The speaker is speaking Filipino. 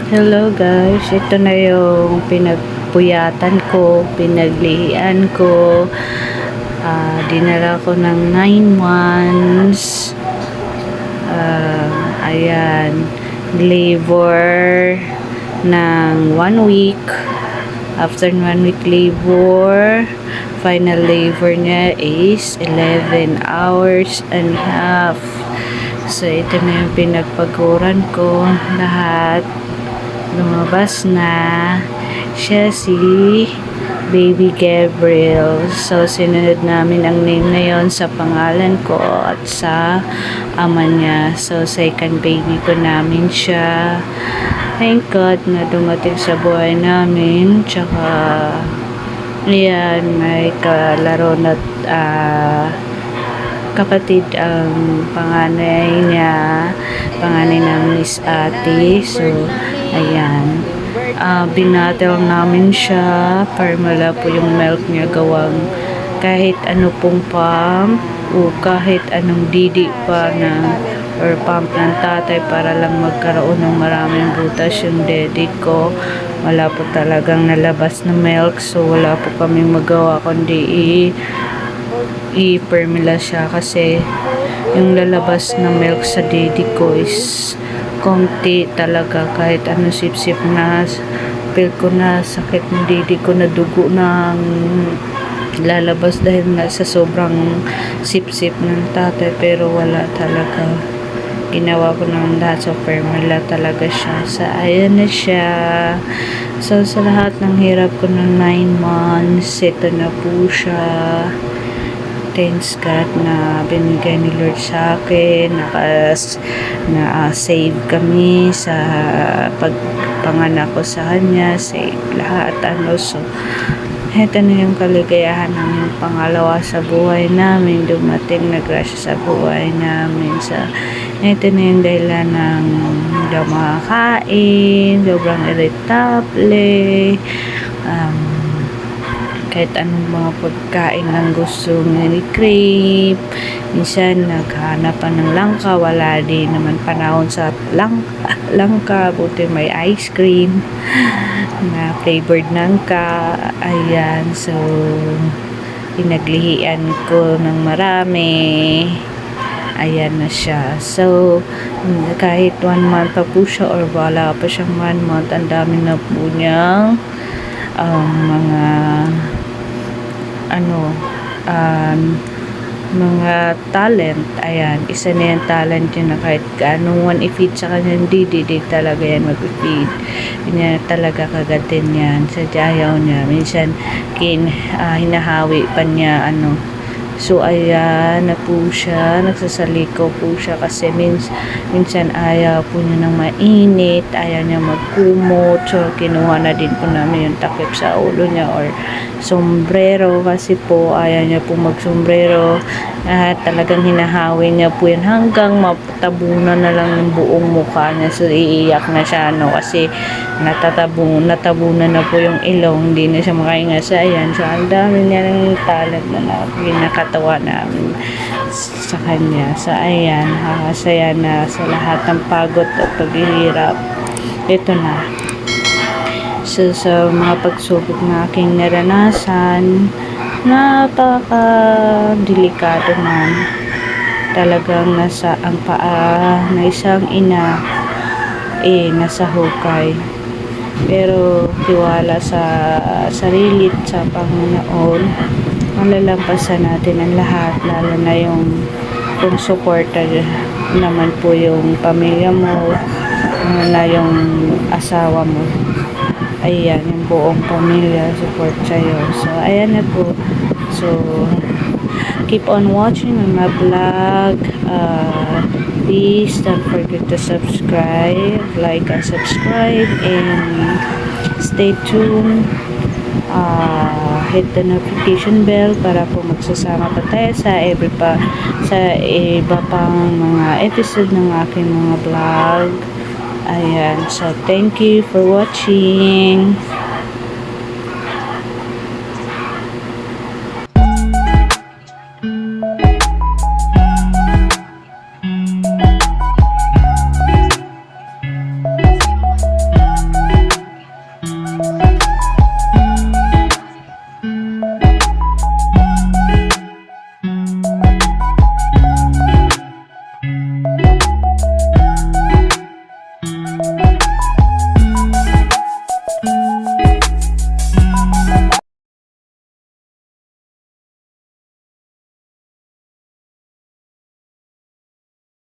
Hello guys, ito na yung pinagpuyatan ko, pinaglihian ko. Dinala ko ng 9 months. Ayan, labor ng 1 week. After 1 week labor, final labor niya is 11 hours and a half. So, ito na yung pinagpaguran ko lahat. Lumabas na siya, si Baby Gabriel. So, sinunod namin ang name na yon sa pangalan ko at sa ama niya. So, second baby ko namin siya. Thank God na dumating sa buhay namin. Tsaka, ayan, may kalaro na kapatid ang panganay niya. Panganay namin is ate. So, ayan. Binatel namin siya para mala po yung milk niya gawang kahit ano pong pump o kahit anong didi pa na or pump ng tatay para lang magkaroon ng maraming butas yung daddy ko. Wala po talagang nalabas na milk, so wala po kaming magawa kundi i-permila siya kasi yung lalabas na milk sa daddy ko is konti talaga. Kahit ano sip-sip na feel ko na sakit ng daddy ko, na dugo ng lalabas dahil nga sa sobrang sip-sip ng tatay, pero wala talaga. Ginawa ko ng lahat, so permila talaga siya. So ayan na siya. So sa lahat ng hirap ko ng 9 months, ito na po siya. Thanks God na binigay ni Lord sa akin, na-save kami sa pagpanganak ko sa kanya, save lahat ano. So ito na yung kaligayahan namin pangalawa sa buhay namin, dumating na grasya sa buhay namin. So ito na yung dahilan ng hindi ako makakain, sobrang irritable, kahit anong mga pagkain lang gusto ni crave. Minsan naghanap pa ng langka, wala din naman panahon sa langka, buti may ice cream na flavored nangka. Ayan, so pinaglihian ko ng marami. Ayan na siya. So kahit 1 month pa po siya or wala pa siyang 1 month, ang dami na po niyang mga mga talent. Ayan, isa na yung talent yun na kahit anong one i-feed sa kanya, hindi talaga yan mag-feed. Yan talaga kagatin yan. Sadya ayaw niya. Minsan hinahawi pa niya So ayan na po siya, nagsasaliko po siya kasi minsan ayaw po niya ng mainit, ayaw niya magkumot. So kinuha na din po namin yung takip sa ulo niya or sombrero kasi po ayaw niya po magsombrero. Talagang hinahawi niya po yan hanggang matabunan na lang yung buong mukha niya. So iiyak na siya kasi natabunan na po yung ilong, hindi na siya makahinga. So ayan, so ang dami niya ng talent na pinakatawa namin sa kanya. So ayan, nakakasaya na sa lahat ng pagod at paghihirap. Ito na. So sa mga pagsubok na aking naranasan, napaka-delikado man. Talagang nasa ang paa na isang ina nasa hukay. Pero tiwala sa sarili at sa Panginoon, malalampasan natin ang lahat, lalo na yung kung suporta naman po yung pamilya mo, na yung asawa mo. Ayan, yung buong pamilya support sa'yo. So ayan na po. So keep on watching my vlog. Please don't forget to subscribe, like and subscribe, and stay tuned. Hit the notification bell para po magsasama pa tayo sa iba pang mga episode ng aking mga vlog. Ayan, so thank you for watching.